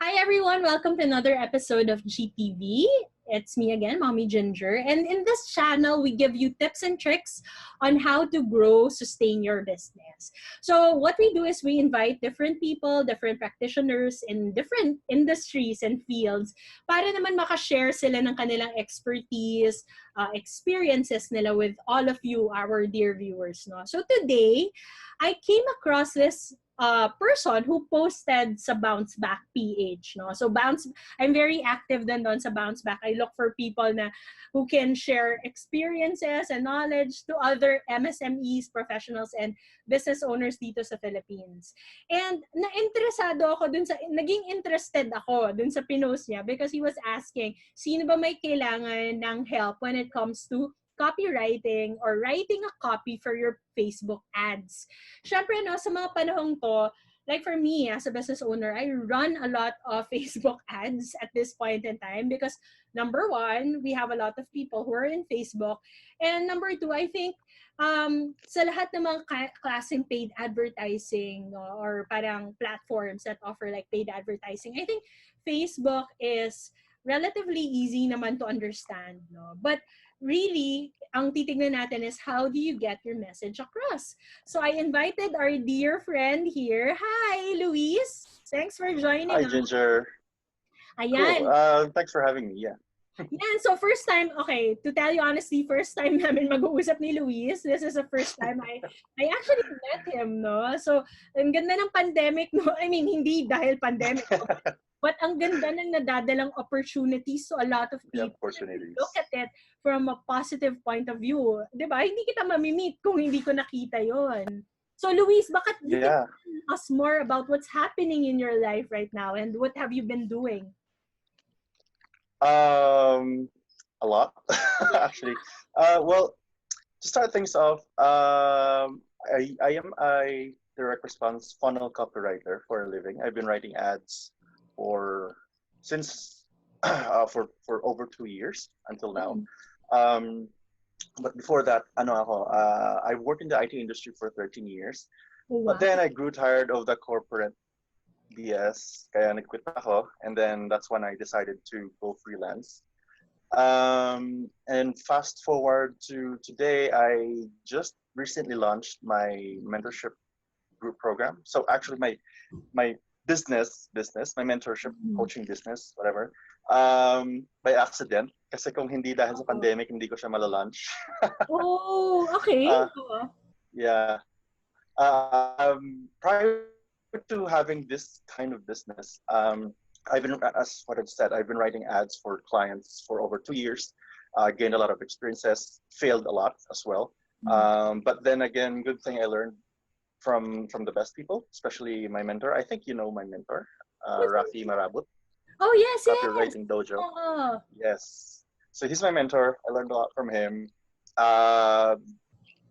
Hi everyone, welcome to another episode of GTV. It's me again, Mommy Ginger, and in this channel we give you tips and tricks on how to grow, sustain your business. So what we do is we invite different people, different practitioners in different industries and fields para naman makashare sila ng kanilang expertise, experiences nila with all of you, our dear viewers. No? So today, I came across this person who posted sa Bounce Back PH, no? So I'm very active din doon sa Bounce Back. I look for people na who can share experiences and knowledge to other MSMEs, professionals, and business owners dito sa Philippines. And naging interested ako dun sa pinost niya because he was asking, sino ba may kailangan ng help when it comes to copywriting or writing a copy for your Facebook ads. Syempre, no, sa mga panahong to, like for me as a business owner, I run a lot of Facebook ads at this point in time because number one, we have a lot of people who are in Facebook. And number two, I think sa lahat ng mga klaseng paid advertising or parang platforms that offer like paid advertising, I think Facebook is relatively easy naman to understand. No? But really, ang titignan natin is how do you get your message across? So I invited our dear friend here. Hi, Luis. Thanks for joining us. Hi, Ginger. Ayan. Cool. Thanks for having me. Yeah. Yan. So first time, okay, to tell you honestly, first time namin mag-uusap ni Luis. This is the first time I actually met him, no? So, ang ganda ng pandemic, no? I mean, hindi dahil pandemic, but ang ganda ng nadadalang opportunities to a lot of people. Look at it from a positive point of view. Diba? Hindi kita mamimit kung hindi ko nakita yon. So, Luis, bakit you can tell us more about what's happening in your life right now and what have you been doing? A lot, actually. Well, to start things off, I am a direct response funnel copywriter for a living. I've been writing ads for over 2 years until now. But before that, I worked in the IT industry for 13 years. Wow. But then I grew tired of the corporate BS, kaya nag-quit ako, and then that's when I decided to go freelance. And fast forward to today, I just recently launched my mentorship group program. So actually my business, my mentorship coaching business, whatever, by accident. Kasi kung hindi dahil sa pandemic, hindi ko siya malalaunch. Oh, okay. Yeah. Prior to having this kind of business, I've been, as what I've said, I've been writing ads for clients for over 2 years. Gained a lot of experiences, failed a lot as well. But then again, good thing I learned from the best people, especially my mentor. I think you know my mentor, Rafi Marabut. Oh, yes, Copywriting Dojo. Yes. So he's my mentor. I learned a lot from him.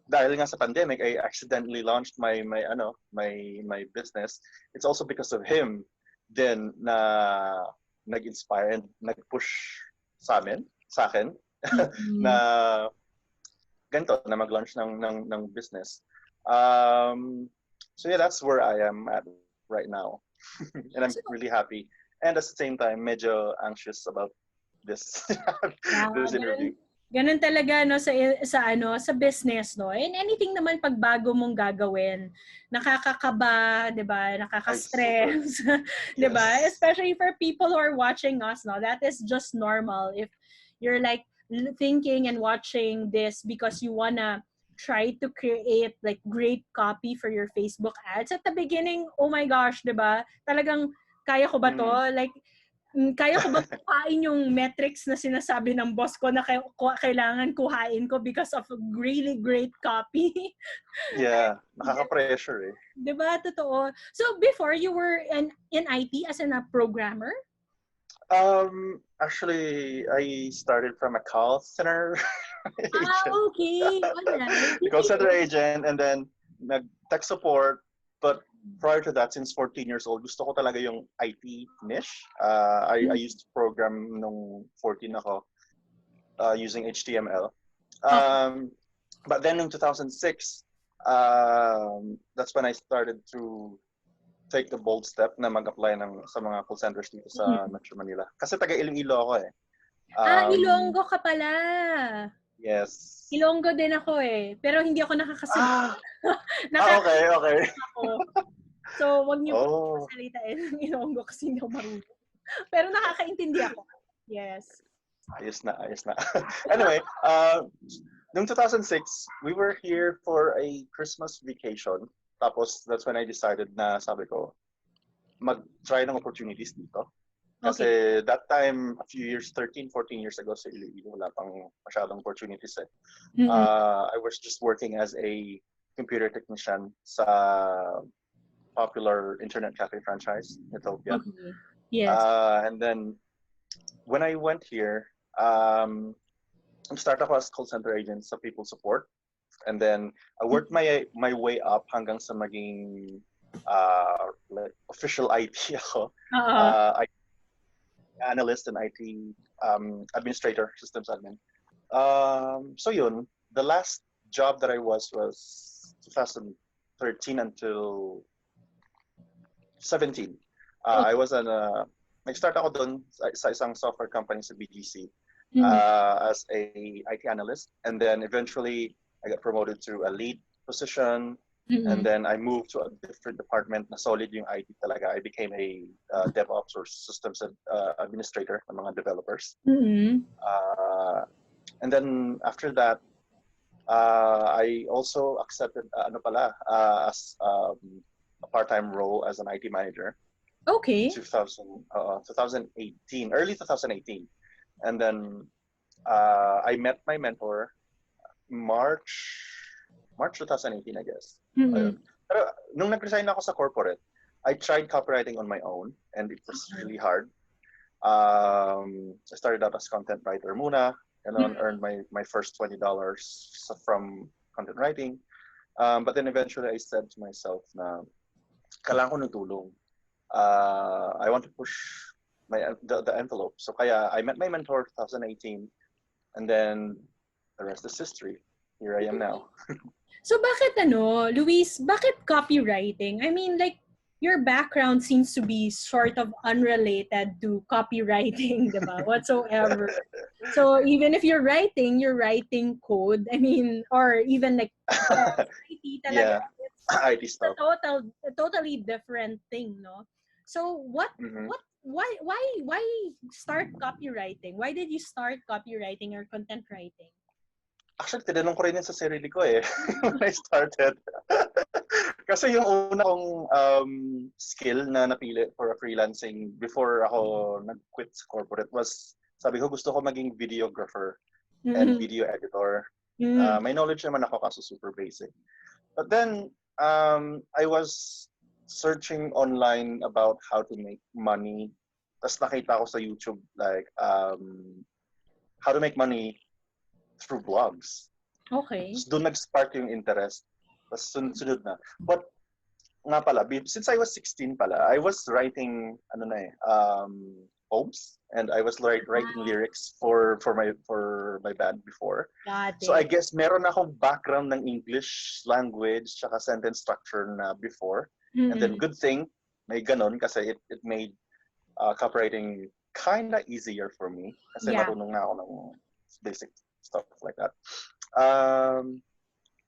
Dahil nga sa pandemic, I accidentally launched my business. It's also because of him then na nag-inspire and nag-push sa akin, na ganito, na mag-launch ng business. So yeah, that's where I am at right now. And I'm really happy. And at the same time, medyo anxious about this, this interview. Ganun talaga no sa business no. And anything naman pag bago mong gagawin, nakakakaba, 'di ba? Nakaka-stress, 'di ba? Especially for people who are watching us no. That is just normal if you're like thinking and watching this because you wanna try to create like great copy for your Facebook ads. At the beginning, oh my gosh, 'di ba? Talagang kaya ko ba 'to? Like kaya ko ba kuhain yung metrics na sinasabi ng boss ko na kailangan kuhain ko because of a really great copy? Yeah, nakaka-pressure eh. Diba? Totoo. So, before you were in IT as a programmer? Actually, I started from a call center agent. Okay. Alright. Call center agent and then nag-tech support. But prior to that, since 14 years old, gusto ko talaga yung IT niche. I used to program nung 14 ako using HTML. But then in 2006, that's when I started to take the bold step na mag-apply sa mga call centers dito sa Metro Manila. Kasi taga Iloilo ako eh. Ilonggo ka pala. Yes. Ilonggo din ako eh. Pero hindi ako nakakasalita. Okay. Ako. So, wag niyo po pasalitain ng Ilonggo kasi hindi ako marunong. Pero nakakaintindi ako. Yes. Ayos na. Anyway, noong 2006, we were here for a Christmas vacation. Tapos, that's when I decided na sabi ko, mag-try ng opportunities dito. Kasi that time, a few years, 13, 14 years ago, sa Iloilo, wala pang masyadong opportunities eh. I was just working as a computer technician sa popular internet cafe franchise, Utopia. Okay. Yes. And then, when I went here, started ako as call center agent sa people support. And then, I worked my way up hanggang sa maging like official IT ako. Analyst and IT administrator, systems admin. So yun, the last job that I was 2013 until 17. I was nag-start ako doon sa isang software company sa BGC as a IT analyst, and then eventually I got promoted to a lead position. And then I moved to a different department na solid yung IT talaga. I became a DevOps or systems administrator ng mga developers. And then after that, I also accepted as a part-time role as an IT manager. Okay. 2018, early 2018. And then I met my mentor March 2018, I guess. Pero nung nag-resign ako sa corporate, I tried copywriting on my own, and it was really hard. I started out as content writer muna, and then earned my first $20 from content writing. But then eventually I said to myself na kailangan ko ng tulong. I want to push the envelope. So kaya I met my mentor 2018, and then the rest is history. Here I am now. So bakit Luis, bakit copywriting? I mean, like, your background seems to be sort of unrelated to copywriting, diba? Whatsoever. So even if you're writing code, I mean, or even like IT talaga. Yeah, IT stuff. A totally different thing, no? So why start copywriting? Why did you start copywriting or content writing? Actually, tinanong ko rin yun sa sarili ko eh, when I started. Kasi yung una kong skill na napili for freelancing before ako nag-quit sa corporate was, sabi ko, gusto ko maging videographer and video editor. May knowledge naman ako kaso super basic. But then, I was searching online about how to make money. Tapos nakita ko sa YouTube, like, how to make money through blogs. Okay. So, doon nag-spark yung interest. Tapos sunod na. But, nga pala, since I was 16 pala, I was writing, poems. And I was writing lyrics for my band before. So I guess meron akong background ng English language tsaka sentence structure na before. And then good thing, may ganon kasi it made copywriting kinda easier for me. Kasi marunong na ako ng basic stuff like that.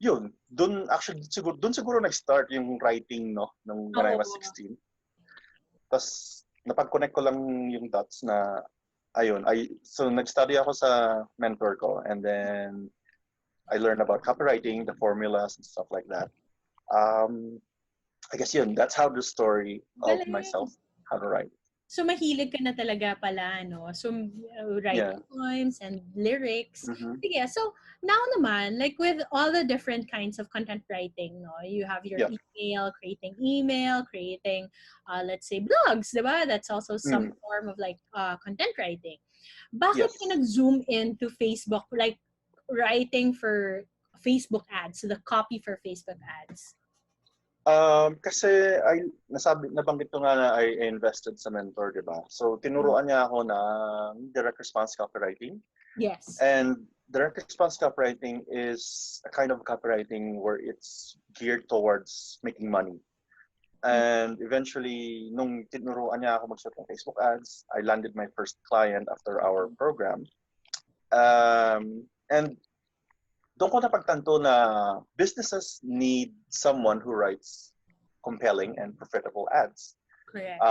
Yun, dun siguro nag-start yung writing, no, when I was 16. Tapos napag-connect ko lang yung dots na so nag-study ako sa mentor ko, and then I learned about copywriting, the formulas and stuff like that. I guess that's how the story of myself, how to write. So mahilig ka na talaga pala, no? So writing poems and lyrics. Sige, so now naman, like with all the different kinds of content writing, no? You have your email, creating, let's say, blogs, diba? That's also some form of like content writing. Bakit ka nag-zoom into Facebook, like writing for Facebook ads, so the copy for Facebook ads? Kasi nabanggit ko nga na I invested sa mentor, di ba? So, tinuruan niya ako ng direct response copywriting. Yes. And direct response copywriting is a kind of copywriting where it's geared towards making money. And eventually, nung tinuruan niya ako mag-set ng Facebook ads, I landed my first client after our program. And doon ko napagtanto na businesses need someone who writes compelling and profitable ads. Correct.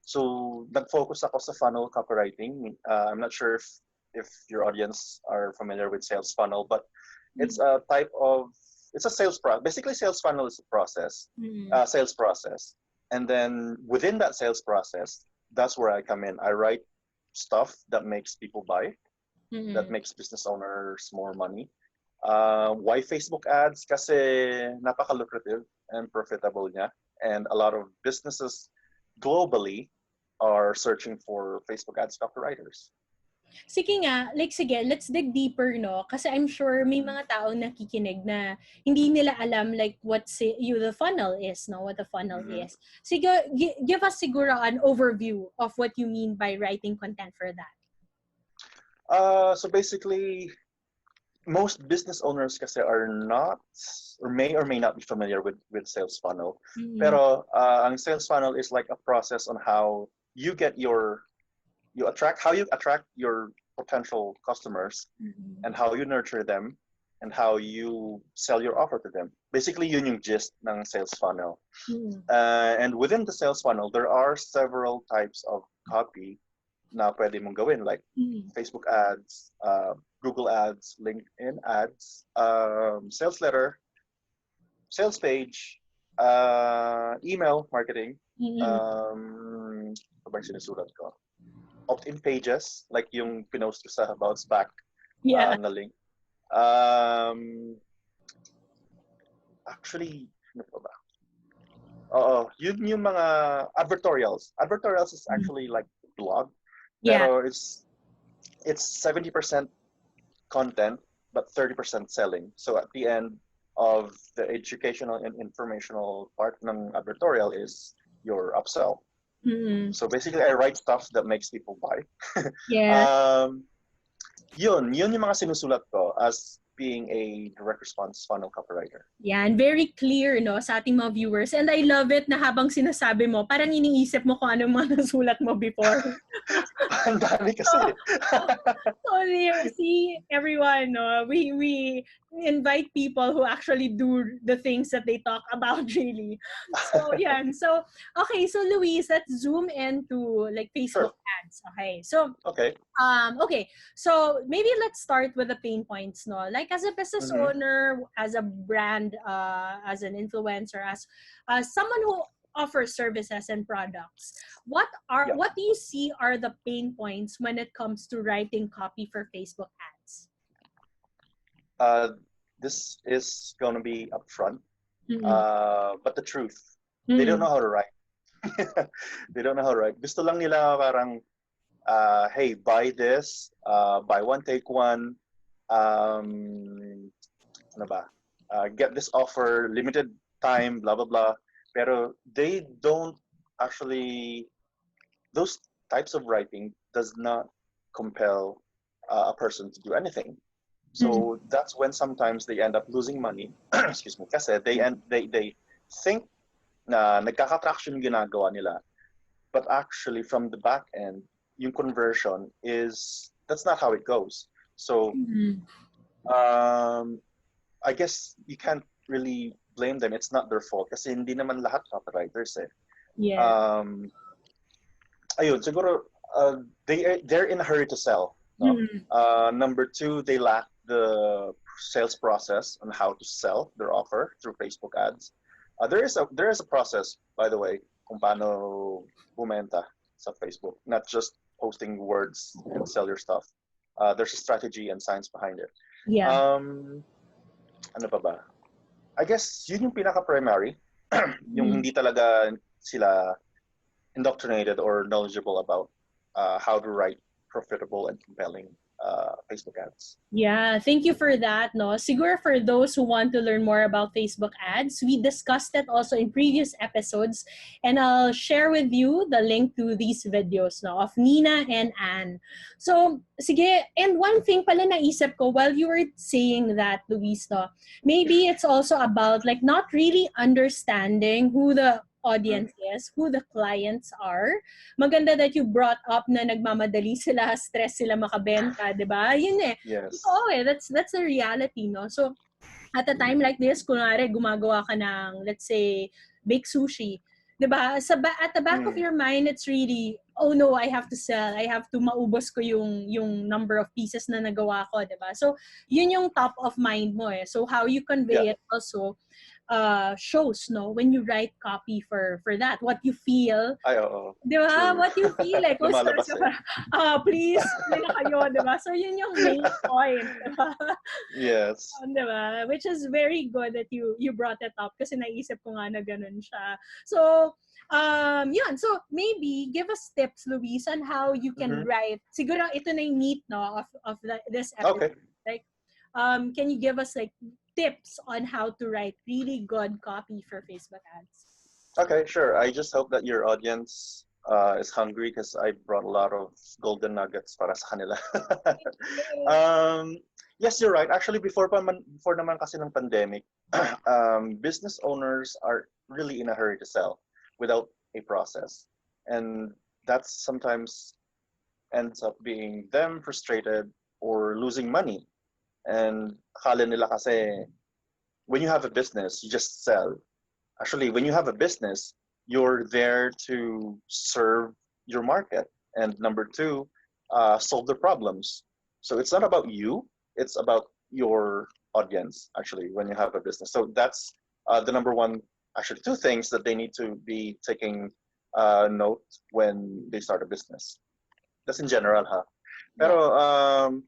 So nag-focus ako sa funnel copywriting. I'm not sure if your audience are familiar with sales funnel, but it's a type of, it's a sales process. Basically, sales funnel is a process, sales process. And then within that sales process, that's where I come in. I write stuff that makes people buy, that makes business owners more money. Why Facebook ads? Kasi napaka-lucrative and profitable niya. And a lot of businesses globally are searching for Facebook ads copywriters. Sige nga, like sige, let's dig deeper, no? Kasi I'm sure may mga taong nakikinig na hindi nila alam like what the funnel is, no? What the funnel is. Sige, give us siguro an overview of what you mean by writing content for that. So basically, most business owners kasi are not or may not be familiar with sales funnel. Pero ang sales funnel is like a process on how you get you attract your potential customers and how you nurture them and how you sell your offer to them. Basically, yun yung gist ng sales funnel. And within the sales funnel, there are several types of copy na pwede mong gawin, like Facebook ads, Google ads, LinkedIn ads, sales letter, sales page, email marketing, ano ba yung sinusulat ko? Opt-in pages, like yung pinost ko sa About Back na link. Actually, ano pa ba? Yun yung mga advertorials. Advertorials is actually like blog. Pero it's 70% content, but 30% selling. So at the end of the educational and informational part ng advertorial is your upsell. So basically, I write stuff that makes people buy. Yun yung mga sinusulat ko as being a direct response funnel copywriter. Yeah, and very clear, no, sa ating mga viewers. And I love it na habang sinasabi mo, parang iniisip mo kung anong mga nasulat mo before. Ang dami kasi. See, everyone, no, we invite people who actually do the things that they talk about, really. So, yan. So, okay, so Luis, let's zoom into like Facebook ads. Okay, so okay, so maybe let's start with the pain points, no? Like as a business owner, as a brand, as an influencer, as someone who offers services and products, what do you see are the pain points when it comes to writing copy for Facebook ads? This is gonna be upfront, but the truth, they don't know how to write. They don't know how to write. Gusto lang nila parang, hey, buy this, buy one, take one, ano ba? Get this offer, limited time, blah, blah, blah. Pero they don't actually, those types of writing does not compel a person to do anything. So that's when sometimes they end up losing money. Excuse me. Kasi they think na nagkaka-traction yung ginagawa nila. But actually from the back end, yung conversion that's not how it goes. So I guess you can't really blame them. It's not their fault kasi hindi naman lahat copywriters eh. Ayun, siguro they're in a hurry to sell. No? Number two, they lack the sales process on how to sell their offer through Facebook ads. There is a process, by the way, kung paano bumenta sa Facebook, not just posting words and sell your stuff. There's a strategy and science behind it. Ano pa ba? I guess yun yung pinaka-primary, yung hindi talaga sila indoctrinated or knowledgeable about how to write profitable and compelling Facebook ads. Yeah, thank you for that. No, siguro for those who want to learn more about Facebook ads, we discussed it also in previous episodes, and I'll share with you the link to these videos, no, of Nina and Anne. So, sige, and one thing pala naisip ko while you were saying that, Luis, no, maybe it's also about like not really understanding who the audience is, who the clients are. Maganda that you brought up na nagmamadali sila, stress sila makabenta, di ba? Yun eh. Yes. Oo eh, that's a reality, no? So, at a time like this, kunwari gumagawa ka ng, let's say, bake sushi, 'di ba? At the back of your mind, it's really, oh no, I have to sell. I have to maubos ko yung number of pieces na nagawa ko, 'di ba? So, yun yung top of mind mo eh. So, how you convey it also shows, no, when you write copy for that, what you feel. Ay, oo. Di ba? True. What you feel like, kung stress Lumalabas ka eh. pa, please, hindi na kayo, di ba? So, yun yung main point, di ba? Yes. Di ba? Which is very good that you brought it up kasi naisip ko nga na ganun siya. So, yun. So, maybe give us tips, Luis, on how you can write. Siguro ito na yung meat, no, of this episode. Okay. Like, can you give us like tips on how to write really good copy for Facebook ads? Okay, sure. I just hope that your audience is hungry because I brought a lot of golden nuggets para sa kanila. Yes, you're right. Actually, before naman kasi ng pandemic, business owners are really in a hurry to sell without a process. And that sometimes ends up being them frustrated or losing money. And akala nila kasi when you have a business, you just sell. Actually, when you have a business, you're there to serve your market. And number two, solve the problems. So it's not about you, it's about your audience, actually, when you have a business. So that's the number one, actually, two things that they need to be taking note when they start a business. That's in general, huh? Pero,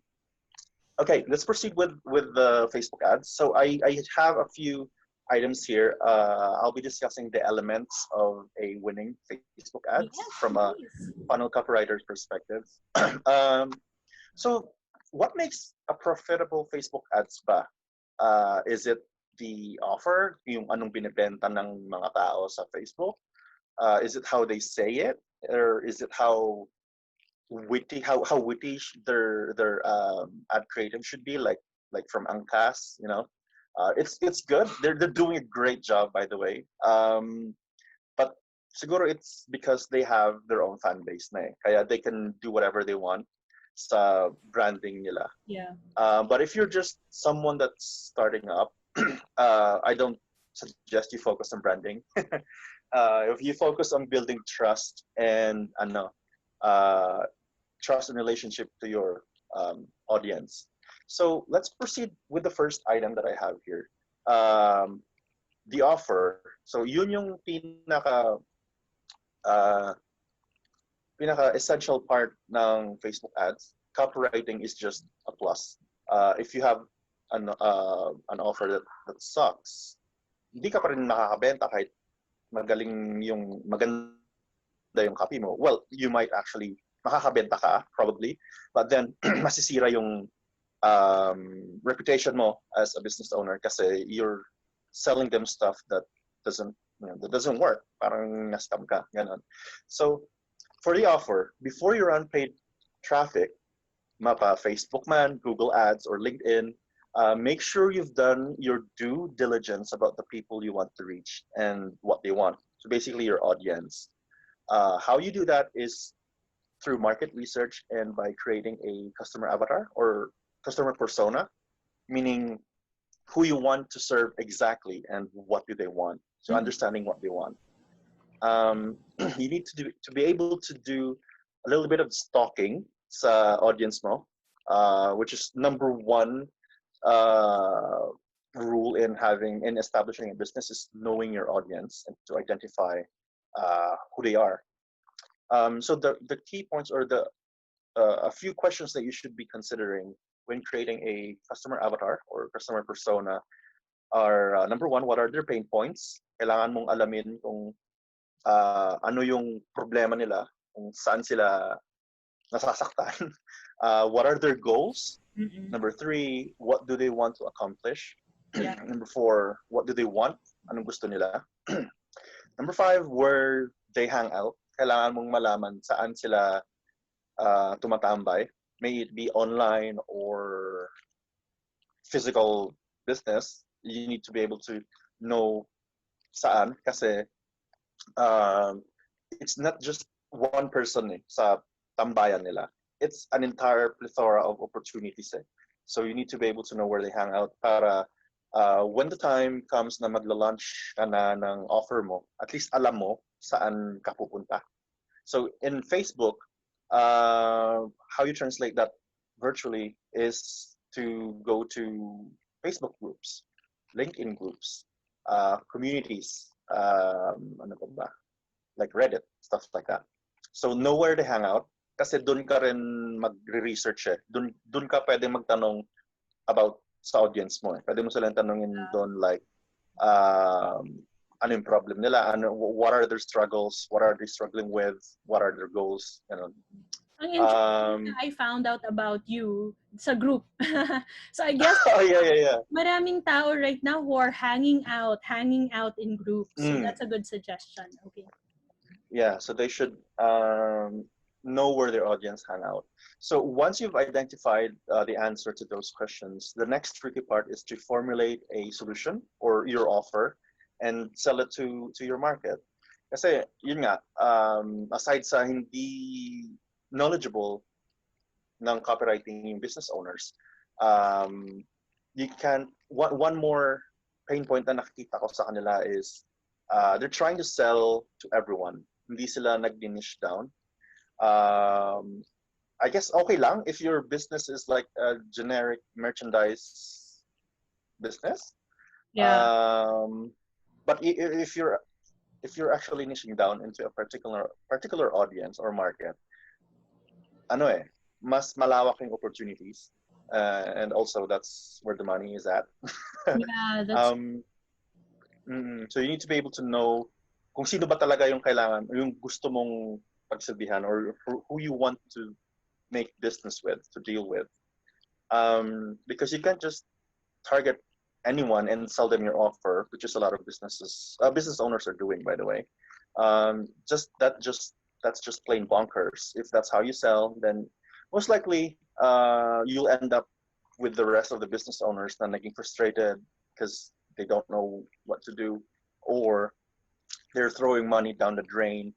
okay, let's proceed with the Facebook ads. So I have a few items here. I'll be discussing the elements of a winning Facebook ads from a funnel copywriter's perspective. So what makes a profitable Facebook ads ba? Is it the offer, yung anong binibenta ng mga tao sa Facebook? Is it how they say it? Or is it how witty their ad creative should be, like from Angkas, you know? It's good. They're doing a great job, by the way. But siguro it's because they have their own fan base na eh. Kaya they can do whatever they want sa branding nila. Yeah. But if you're just someone that's starting up, I don't suggest you focus on branding. If you focus on building trust and trust and relationship to your audience. So let's proceed with the first item that I have here. The offer. So yun yung pinaka essential part ng Facebook ads. Copywriting is just a plus. If you have an offer that sucks, hindi ka pa rin makakabenta kahit maganda yung copy mo. Well, you might actually makakabenta ka, probably, but then masisira yung reputation mo as a business owner kasi you're selling them stuff that doesn't work. Parang na-scam ka, ganon. So, for the offer, before you run paid traffic, mapa Facebook man, Google Ads, or LinkedIn, make sure you've done your due diligence about the people you want to reach and what they want. So basically your audience. How you do that is through market research and by creating a customer avatar or customer persona, meaning who you want to serve exactly and what do they want. So understanding what they want. You need to be able to do a little bit of stalking sa audience mo, which is number one rule in establishing a business is knowing your audience and to identify who they are. So the key points or a few questions that you should be considering when creating a customer avatar or customer persona are number one, what are their pain points? Kailangan mong alamin kung ano yung problema nila, kung saan sila nasasaktan. What are their goals? Number three, what do they want to accomplish? Number four, what do they want? Anong gusto nila? Number five, where they hang out. Kailangan mong malaman saan sila tumatambay. May it be online or physical business. You need to be able to know saan kasi um, it's not just one person sa tambayan nila. It's an entire plethora of opportunities. So you need to be able to know where they hang out para when the time comes na magla-launch ka na ng offer mo, at least alam mo saan ka pupunta. So in Facebook, how you translate that virtually is to go to Facebook groups, LinkedIn groups, communities, ano pa ba? Like Reddit, stuff like that. So know where to hang out kasi doon ka rin magre-research eh. Doon ka pwede magtanong about sa audience mo eh. Pwede mo silang tanongin doon like ano yung problem nila, what are their struggles, what are they struggling with, what are their goals, you know. Ang interesting I found out about you sa group. So I guess oh, yeah. Maraming tao right now who are hanging out in groups. So that's a good suggestion. Okay. Yeah, so they should know where their audience hang out. So once you've identified the answer to those questions, the next tricky part is to formulate a solution or your offer and sell it to your market. Kasi yun nga, aside sa hindi knowledgeable ng copywriting yung business owners, you can one more pain point na nakikita ko sa kanila is they're trying to sell to everyone. Hindi sila nag-niche down. I guess okay lang if your business is like a generic merchandise business. Yeah. But if you're actually niching down into a particular audience or market, mas malawak yung opportunities, and also that's where the money is at. Yeah, that's so you need to be able to know kung sino ba talaga yung kailangan, yung gusto mong pagsilbihan or who you want to make business with, to deal with. Because you can't just target anyone and sell them your offer, which is a lot of business owners are doing, by the way. That's just plain bonkers. If that's how you sell, then most likely you'll end up with the rest of the business owners na naging frustrated because they don't know what to do, or they're throwing money down the drain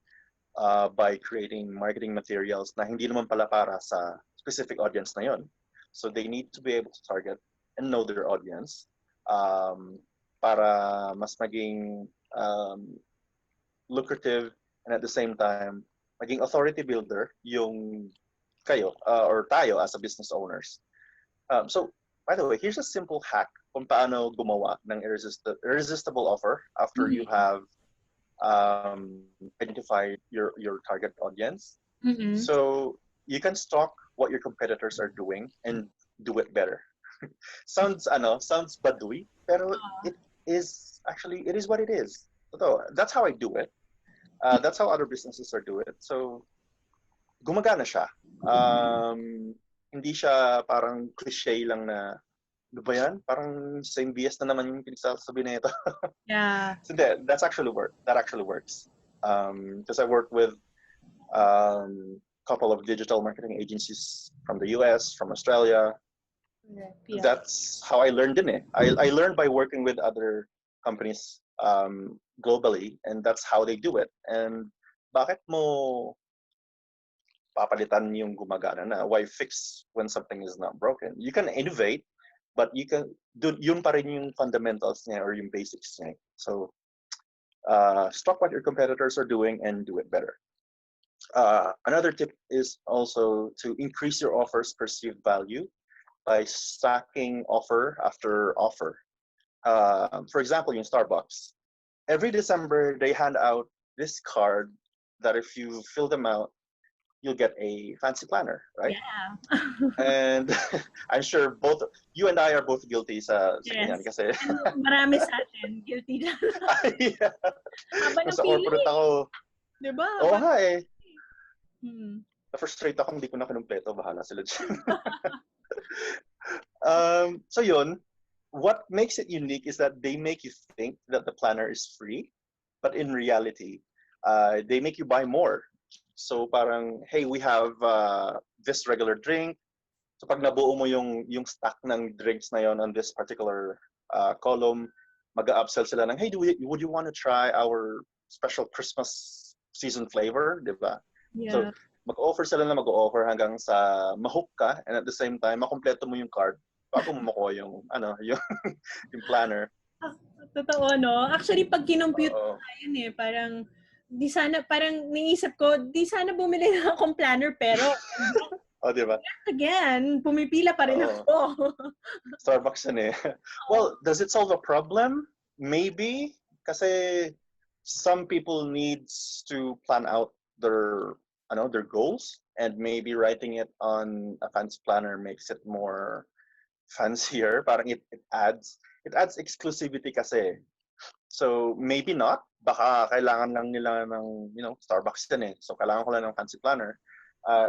by creating marketing materials na hindi naman pala para sa specific audience na yun. So they need to be able to target and know their audience para mas maging lucrative, and at the same time maging authority builder yung kayo or tayo as a business owners. So by the way, here's a simple hack kung paano gumawa ng irresistible offer after you have identified your target audience. So you can stalk what your competitors are doing and do it better. sounds baduy, pero it is what it is. So that's how I do it. That's how other businesses are doing it. So gumagana siya. Hindi siya parang cliche lang na ano ba yan? Parang same BS na naman yung pinagsasabi na ito. Yeah. So that actually works. Because I work with a couple of digital marketing agencies from the US, from Australia. Yeah. That's how I learned din eh. I learned by working with other companies globally, and that's how they do it. And bakit mo papalitan yung gumagana na? Why fix when something is not broken? You can innovate, but you can do yun pa rin yung fundamentals niya or yung basics niya. So stalk what your competitors are doing and do it better. Another tip is also to increase your offer's perceived value by stacking offer after offer. For example, in Starbucks, every December they hand out this card that if you fill them out, you'll get a fancy planner, right? Yeah. And I'm sure both you and I are both guilty sa ganyan kasi marami sa atin guilty na. Yeah. Habang sa corporate ako, diba? Oo nga eh. Na-frustrate ako, hindi ko na kinumpleto, bahala sila dyan. So yun, what makes it unique is that they make you think that the planner is free, but in reality, they make you buy more. So parang, hey, we have this regular drink. So pag nabuo mo yung stack ng drinks na yon on this particular column, mag-upsell sila ng, hey, would you want to try our special Christmas season flavor, di ba? So, Yeah. mag-offer sila na mag-offer hanggang sa ma-hook ka, and at the same time, makompleto mo yung card bago mo makuha yung, yung planner. Ah, totoo, no? Actually, pag kinompute ko Oo. yun parang, parang niisip ko, di sana bumili na akong planner, pero O, di ba? again, pumipila pa rin Oo. ako. Starbucks yan eh. Well, does it solve a problem? Maybe. Kasi some people needs to plan out their goals, and maybe writing it on a fancy planner makes it more fancier. Parang it adds exclusivity kasi. So maybe not. Baka kailangan lang nila ng Starbucks din eh. So kailangan ko lang ng fancy planner.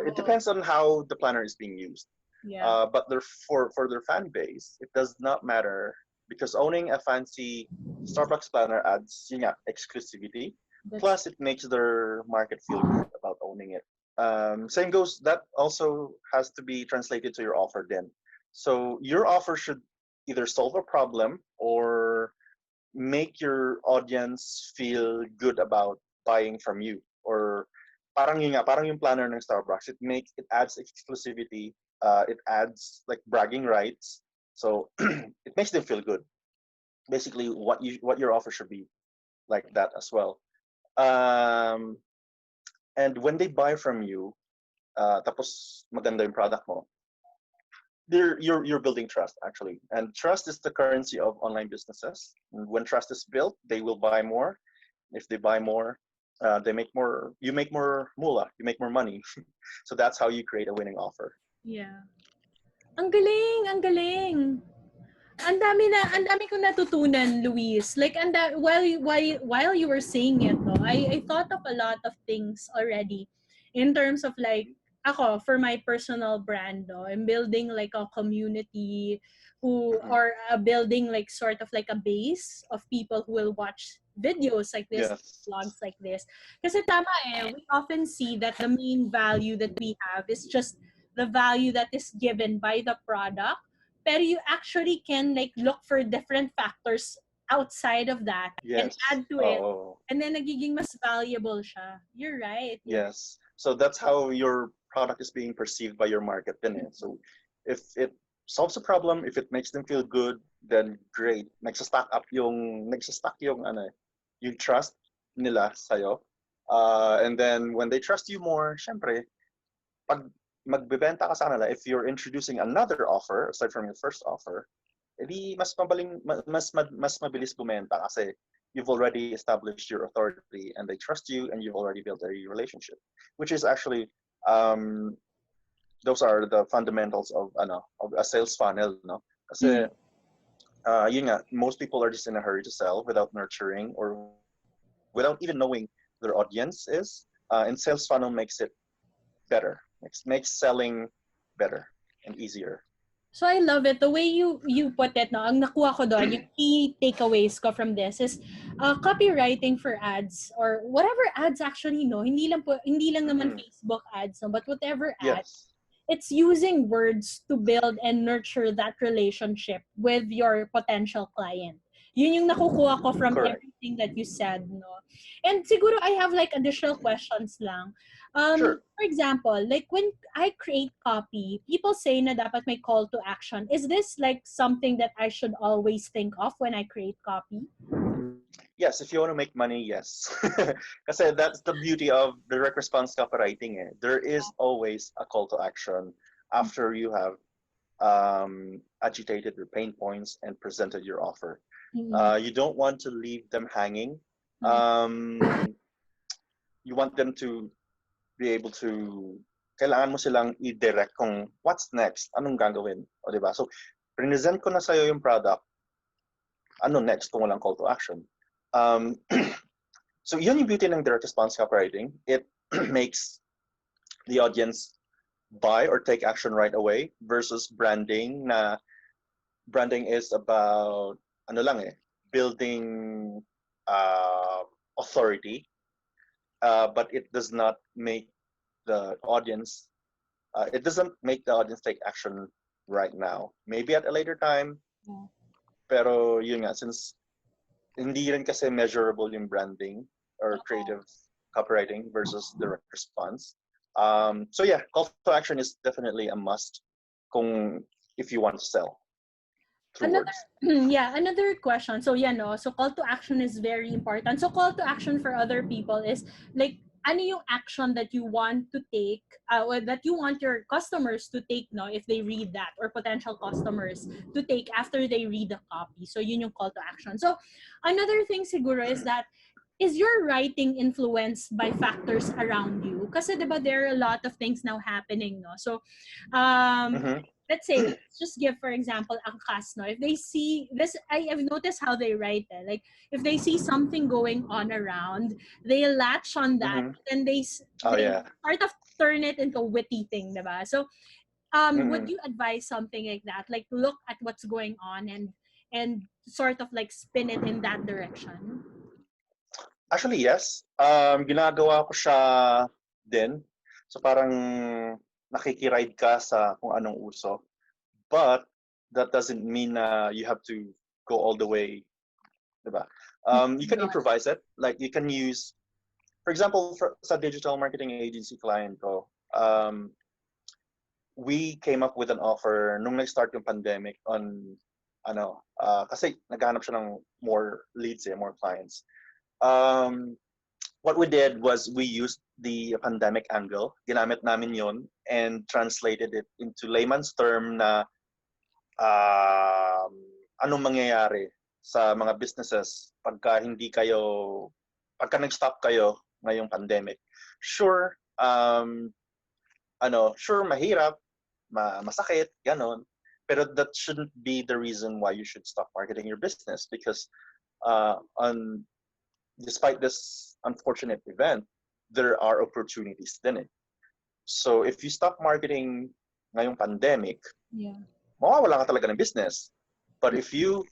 It depends on how the planner is being used. Yeah. But for their fan base, it does not matter because owning a fancy Starbucks planner adds exclusivity. Plus, it makes their market feel good about owning it. Same goes. That also has to be translated to your offer then. So your offer should either solve a problem or make your audience feel good about buying from you. Or parang yung planner ng Starbucks. It adds exclusivity. It adds like bragging rights. So it makes them feel good. Basically, what your offer should be like that as well. And when they buy from you, tapos maganda yung product mo, you're building trust actually, and trust is the currency of online businesses. And when trust is built, they will buy more. If they buy more, they make more. You make more moolah. You make more money. So that's how you create a winning offer. Yeah. Ang galing, ang galing. Ang dami kong natutunan, Luis. Like, while you were saying it, no, I thought of a lot of things already in terms of like, ako, for my personal brand, no, I'm building like a community or building like sort of like a base of people who will watch videos like this, Yes. vlogs like this. Kasi tama we often see that the main value that we have is just the value that is given by the product, pero you actually can like look for different factors outside of that and Yes. add to it, and then nagiging mas valuable siya. You're right. Yes. So that's how your product is being perceived by your market then. So if it solves a problem, if it makes them feel good, then great. Nagsa-stack yung yung trust nila sa'yo. And then when they trust you more, syempre, pag magbebenta ka sa kanila, if you're introducing another offer aside from your first offer, edi mas mabilis bumenta kasi you've already established your authority and they trust you and you've already built a relationship, which is actually those are the fundamentals of a sales funnel, no? Kasi yun nga, most people are just in a hurry to sell without nurturing or without even knowing their audience is, and sales funnel makes it better. Makes selling better and easier. So I love it. The way you put it, no, ang nakuha ko doon, yung key takeaways ko from this is copywriting for ads or whatever ads actually, no, hindi lang naman Facebook ads, no, but whatever ads. It's using words to build and nurture that relationship with your potential client. Yun yung nakukuha ko from everything that you said, no? And siguro I have like additional questions lang. Sure. For example, like when I create copy, people say na dapat may call to action. Is this like something that I should always think of when I create copy? Yes, if you want to make money, yes. Kasi that's the beauty of direct response copywriting. There is always a call to action after you have agitated your pain points and presented your offer. You don't want to leave them hanging. You want them to be able to, kailangan mo silang i-direct kung what's next, anong gagawin. O diba? So, present ko na sa'yo yung product, ano next kung walang call to action. So yun yung beauty ng direct response copywriting. It makes the audience buy or take action right away versus branding na branding is about building authority, but it does not make the audience take action right now. Maybe at a later time. Pero yun nga, since hindi rin kasi measurable yung branding or creative copywriting versus direct response. So yeah, call to action is definitely a must if you want to sell through Another words. yeah, another question. So yeah, no. So call to action is very important. So call to action for other people is like ano yung action that you want to take or that you want your customers to take no if they read that or potential customers to take after they read the copy. So yun yung call to action. So another thing siguro is that is your writing influenced by factors around you? Kasi diba there are a lot of things now happening, no? So, Mm-hmm. let's say, let's just give, for example, ang cast, no? If they see this, I've noticed how they write it. Like, if they see something going on around, they latch on that, Mm-hmm. and Oh they yeah. sort of turn it into a witty thing, diba? So, would Mm-hmm. you advise something like that? Like, look at what's going on and sort of like spin it in that direction? Actually, yes. Ginagawa ko siya din. So parang nakikiride ka sa kung anong uso. But that doesn't mean you have to go all the way, diba? You can improvise it. Like you can use, for example, sa digital marketing agency client ko, we came up with an offer nung nag-start yung pandemic on kasi naghahanap siya ng more leads, more clients. What we did was we used the pandemic angle. Ginamit namin yon and translated it into layman's term na anong mangyayari sa mga businesses pagka nag-stop kayo ngayong pandemic. Sure, sure mahirap, masakit, ganon. Pero that shouldn't be the reason why you should stop marketing your business because despite this unfortunate event, there are opportunities din eh. So if you stop marketing ngayong pandemic, mawawala ka talaga ng business. But if you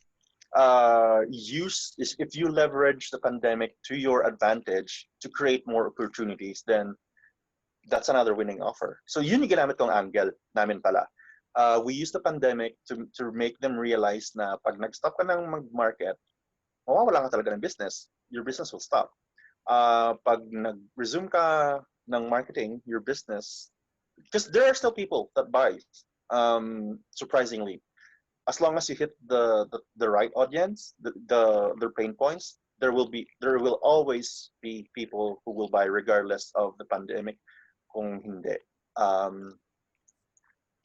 if you leverage the pandemic to your advantage to create more opportunities, then that's another winning offer. So yun yung ginamit kong angle namin pala. We use the pandemic to make them realize na pag nag-stop ka ng mag-market, mawawala ka talaga ng business. Your business will stop. Pag nag-resume ka ng marketing, your business, because there are still people that buy, surprisingly. As long as you hit the right audience, their pain points, there will always be people who will buy regardless of the pandemic. Kung hindi,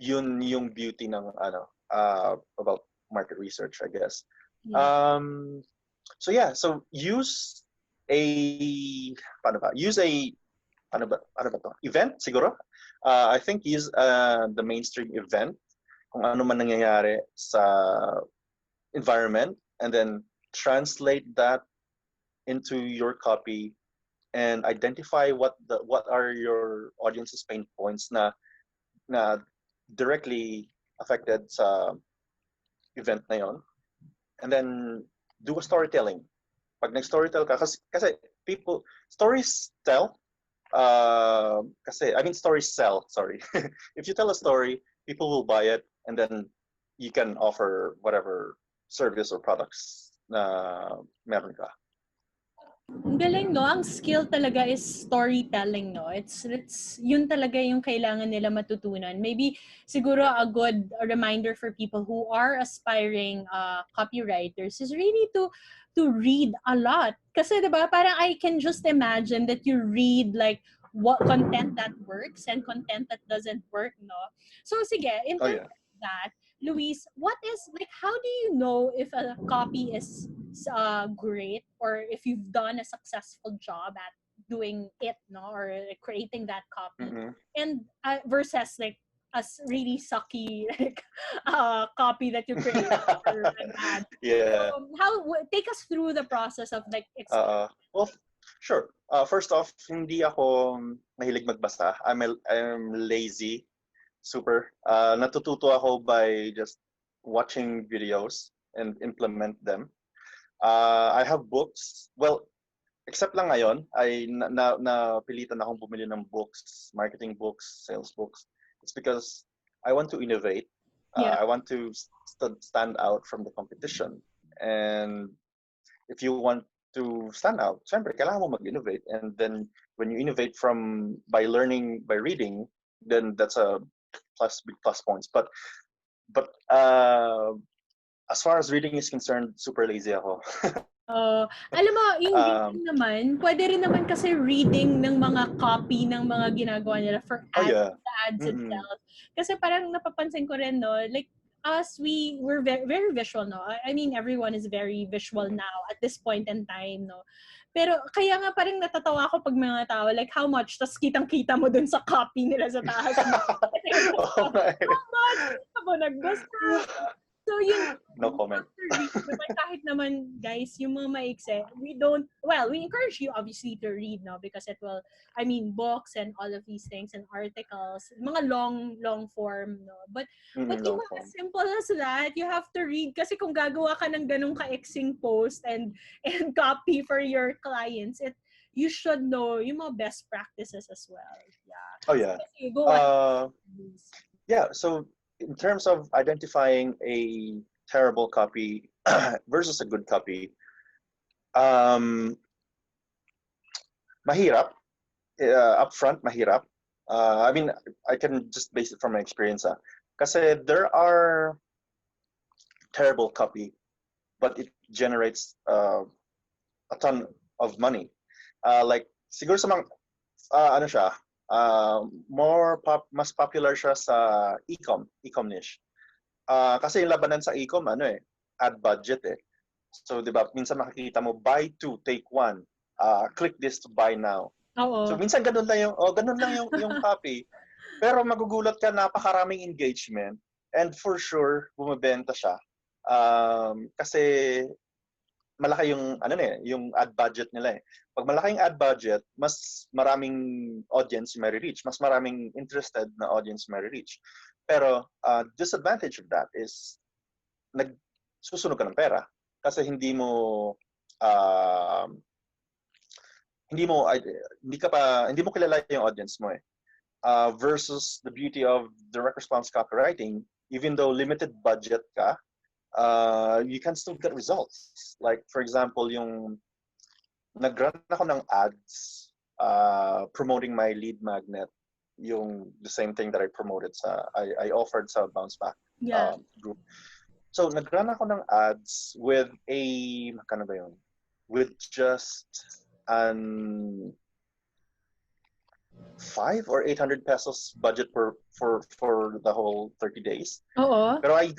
yun yung beauty ng about market research, I guess. Yeah. So yeah, so use a event siguro. I think use the mainstream event kung ano man nangyayari sa environment and then translate that into your copy and identify what are your audience's pain points na directly affected sa event na yon. And then do a storytelling. Pag nag-storytell ka, kasi stories tell, stories sell, sorry. If you tell a story, people will buy it and then you can offer whatever service or products na meron ka. Ang galing, no? Ang skill talaga is storytelling, no? It's yun talaga yung kailangan nila matutunan. Maybe siguro a good reminder for people who are aspiring copywriters is really to read a lot. Kasi 'di ba, parang I can just imagine that you read like what content that works and content that doesn't work, no? So sige, in Oh terms yeah. of that, Luis, what is like how do you know if a copy is great or if you've done a successful job at doing it, no, or creating that copy, Mm-hmm. and versus like a really sucky like copy that you create for an ad. Yeah. So take us through the process of like Well, sure. First off, hindi ako mahilig magbasa. I'm lazy, super. Natututo ako by just watching videos and implement them. I have books. Well, except lang ngayon, ay napilitan akong bumili ng books, marketing books, sales books. It's because I want to innovate. yeah I want to stand out from the competition. And if you want to stand out, syempre, kailangan mo mag-innovate. And then when you innovate by learning, by reading, then that's a big plus points. But as far as reading is concerned, super lazy ako. Alam mo, yung reading naman, pwede rin naman kasi reading ng mga copy ng mga ginagawa nila for ads, the ads itself. Kasi parang napapansin ko rin, no, like, us, we're very, very visual, no? I mean, everyone is very visual now at this point in time, no? Pero kaya nga parang natatawa ako pag mga tao, like how much, tas kitang-kita mo dun sa copy nila sa taas. How much? Ako naggusto. So yun, no comment. Naman, kahit naman, guys, yung mga maikse, we encourage you obviously to read, no? Because it will, I mean, books and all of these things and articles, mga long form, no? But yung mga simple as that, you have to read kasi kung gagawa ka ng ganung ka-exing post and copy for your clients, you should know yung mga best practices as well. Yeah. Oh yeah. So, go ahead. Yeah, so in terms of identifying a terrible copy versus a good copy, mahirap. Upfront, mahirap. I mean, I can just base it from my experience. Kasi there are terrible copy, but it generates a ton of money. Like, siguro sa mga, ano siya, mas popular siya sa e-com niche. Kasi yung labanan sa e-com, ad budget eh. So, di ba, minsan makikita mo, buy 2, take 1. Click this to buy now. Oo. So, minsan ganun lang yung copy. Pero magugulat ka, napakaraming engagement. And for sure, bumibenta siya. Kasi malaki yung ad budget nila eh. Pag malaking ad budget, mas maraming audience may reach, mas maraming interested na audience may reach. Pero disadvantage of that is nagsusunog ka ng pera kasi hindi mo kilala yung audience mo eh. Versus the beauty of direct response copywriting, even though limited budget ka, you can still get results. Like, for example, yung nag-run ako ng ads promoting my lead magnet, the same thing that I promoted I offered sa Bounce Back group. So, nag-run ako ng ads with magkano ba yun? With just 500 or 800 pesos budget for the whole 30 days. Pero I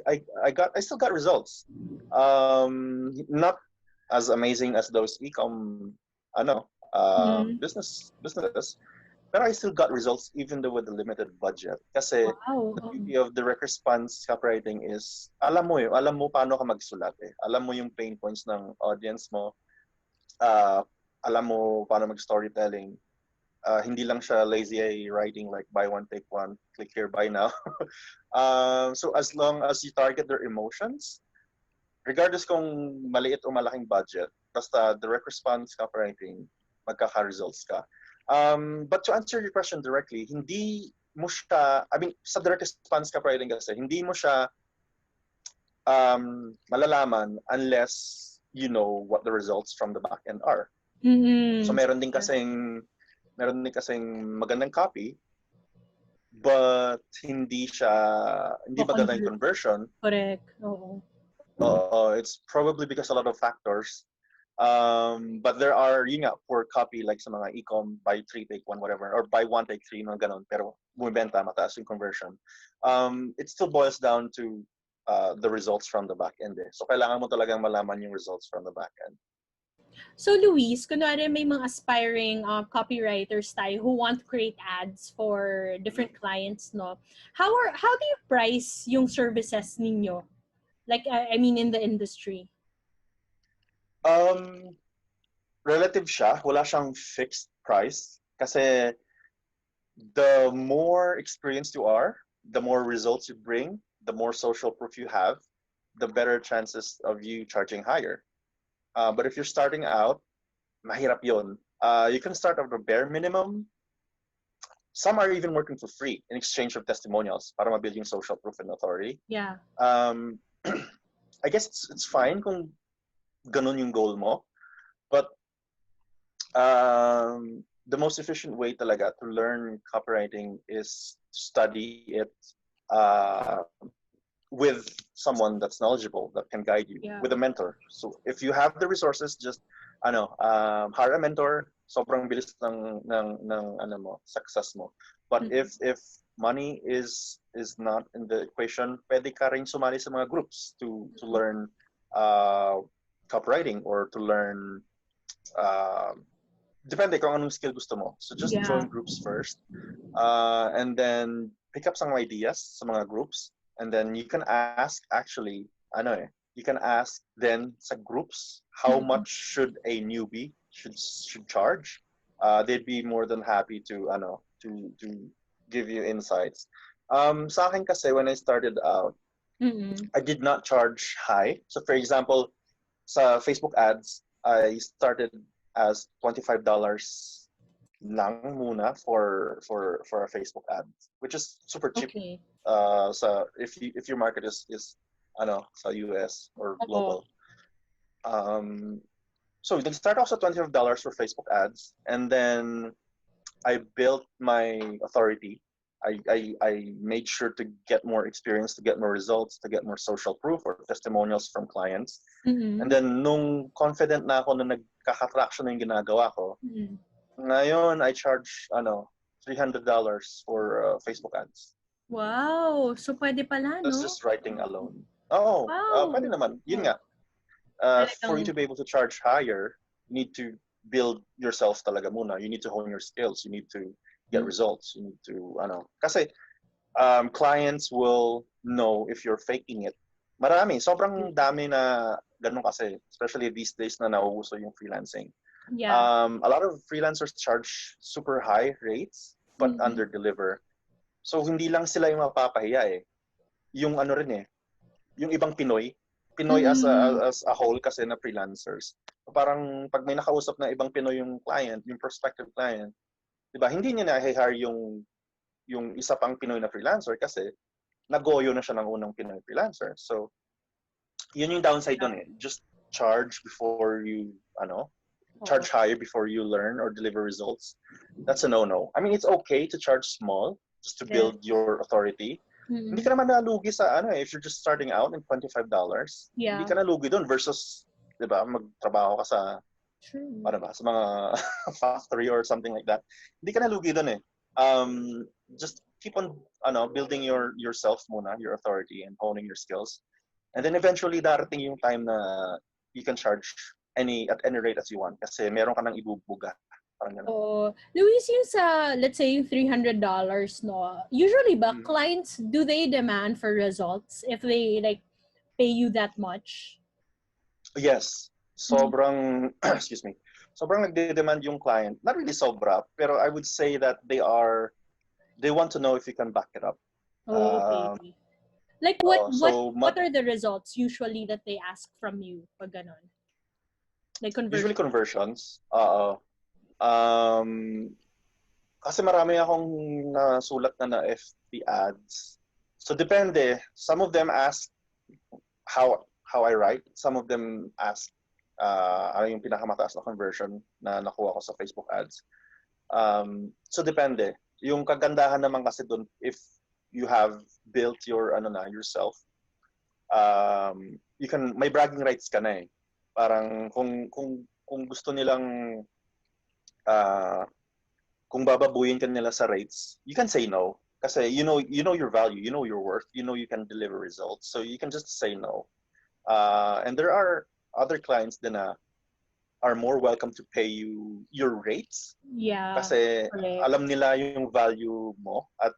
still got results. Not as amazing as those e-com businesses. Pero I still got results even though with the limited budget. Kasi the beauty of direct response copywriting is alam mo paano ka magsulat eh. Alam mo yung pain points ng audience mo. Alam mo paano mag-storytelling. Hindi lang siya lazy writing like buy one, take one, click here, buy now. So as long as you target their emotions, regardless kung maliit o malaking budget, basta direct response copywriting, magkaka-results ka. But to answer your question directly, hindi mo siya, sa direct response copywriting kasi, hindi mo siya malalaman unless you know what the results from the back end are. So meron din kasing magandang copy, but hindi maganda yung conversion. Correct. Oo. It's probably because a lot of factors. But there are, for copy, like sa mga e-com, buy 3, take 1, whatever, or buy 1, take 3, mga ganon, pero bumibenta, mataas yung conversion. It still boils down to the results from the back end. So, kailangan mo talagang malaman yung results from the back end. So, Luis, kunwari may mga aspiring copywriters tayo who want to create ads for different clients, no? How do you price yung services ninyo? Like, in the industry? Relative siya. Wala siyang fixed price. Kasi the more experienced you are, the more results you bring, the more social proof you have, the better chances of you charging higher. But if you're starting out, mahirap yun. You can start at the bare minimum. Some are even working for free in exchange of testimonials para mabuild yung social proof and authority. Yeah. I guess it's fine kung ganun yung goal mo. But the most efficient way talaga to learn copywriting is to study it uh, with someone that's knowledgeable that can guide you Yeah. with a mentor. So if you have the resources, just hire a mentor. Sobrang bilis ng ano mo, success mo. But Mm-mm. if money is not in the equation, pwede ka rin sumali sa mga groups to learn uh, copywriting or to learn uh, depende kung anong skill gusto mo. So just Yeah. join groups first, and then pick up some ideas sa mga groups, and then you can ask actually, you can ask then sa groups how Mm-mm. much should a newbie should charge. They'd be more than happy to to give you insights. Sa akin kasi when I started out, Mm-mm. I did not charge high. So for example, sa Facebook ads, I started as $25 lang muna for a Facebook ad, which is super cheap. Okay. So if your market is sa US or Oo. global. So they start off at $25 for Facebook ads, and then I built my authority. I made sure to get more experience, to get more results, to get more social proof or testimonials from clients. And Mm-mm. then, nung confident na ako na nagkaka-traction na yung ginagawa ko, Mm-mm. ngayon I charge, $300 for Facebook ads. Wow. So, pwede pala, That's no? just writing alone. Oh, pwede Wow. naman. Yun Oh, nga. For you talagang, to be able to charge higher, you need to build yourself talaga muna. You need to hone your skills. You need to get mm, results. You need to, kasi clients will know if you're faking it. Marami, sobrang dami na ganun kasi, especially these days na nauuso yung freelancing. yeah. A lot of freelancers charge super high rates but Mm-mm. under-deliver. So hindi lang sila yung mapapahiya eh. Yung ano rin eh, yung ibang Pinoy Mm-mm. as a whole kasi na freelancers. Parang pag may nakausap na ibang Pinoy yung client, yung prospective client, 'di ba? Hindi niya na-hire yung isa pang Pinoy na freelancer kasi nagoyo na siya ng unang Pinoy freelancer. So, yun yung downside dun eh. Just charge before you, Oo. charge higher before you learn or deliver results. That's a no-no. I mean, it's okay to charge small just to Yeah. build your authority. Hindi Mm-mm. ka naman nalugi sa if you're just starting out in $25, hindi Yeah. ka nalugi dun versus, 'di ba, magtrabaho ka sa True. ano ba, sa mga factory or something like that. Hindi ka nalugi dun eh. Just keep on building yourself muna, your authority and honing your skills. And then eventually darating yung time na you can charge at any rate as you want kasi meron ka nang ibubuga. Parang ganun. Oh, Luis, yung sa, let's say, yung $300, no? Usually ba, Mhm. clients, do they demand for results if they, like, pay you that much? Yes. Mm. Sobrang, excuse me, sobrang nagde-demand yung client. Not really sobra, pero I would say that they want to know if you can back it up. Oh, okay. Um, Like, what what so, what are the results usually that they ask from you pag ganon? Like usually conversion. conversions. Um, kasi marami akong nasulat na FB ads. So, depende. Some of them ask how I write. Some of them ask ano yung pinakamataas na conversion na nakuha ko sa Facebook ads. So depende. Yung kagandahan naman kasi doon if you have built yourself, you can may bragging rights ka na eh. Parang kung gusto nilang uh, kung bababuyin ka nila sa rates, you can say no. Kasi you know your value, you know your worth, you know you can deliver results. So you can just say no. And there are other clients din na are more welcome to pay you your rates Yeah. kasi Correct. alam nila yung value mo at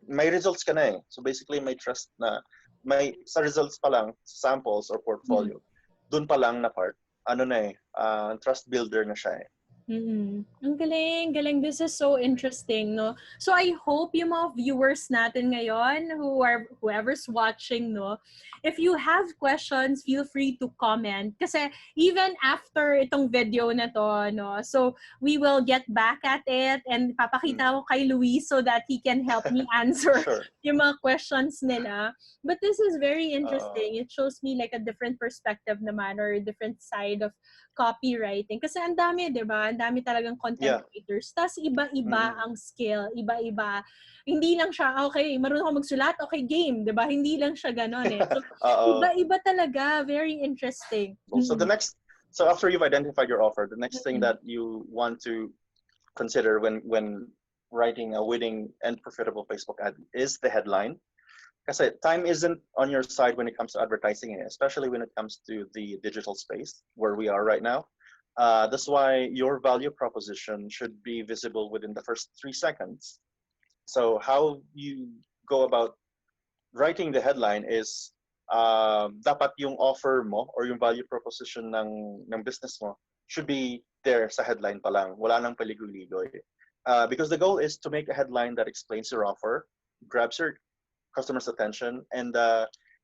may results ka na eh. So basically may trust na may sa results pa lang, samples or portfolio. Doon pa lang na part, trust builder na siya eh. Mm-mm. Ang galing, galing. This is so interesting, no? So I hope yung mga viewers natin ngayon, whoever's watching, no, if you have questions, feel free to comment. Kasi even after itong video na to, no, so we will get back at it and papakita ko kay Luis so that he can help me answer Sure. yung mga questions nila. But this is very interesting. It shows me like a different perspective naman or a different side of copywriting. Kasi ang dami, di ba? Ang dami talagang content creators. Tapos iba-iba ang skill. Iba-iba. Hindi lang siya, okay, marunong ako magsulat, okay, game. Di ba? Hindi lang siya ganon eh. So, iba-iba talaga. Very interesting. So after you've identified your offer, the next thing that you want to consider when writing a winning and profitable Facebook ad is the headline. Kasi time isn't on your side when it comes to advertising, especially when it comes to the digital space where we are right now. That's why your value proposition should be visible within the first 3 seconds. So how you go about writing the headline is dapat yung offer mo or yung value proposition ng business mo should be there sa headline pa lang. Wala nang paligoy-ligoy. Because the goal is to make a headline that explains your offer, grabs your customers' attention, and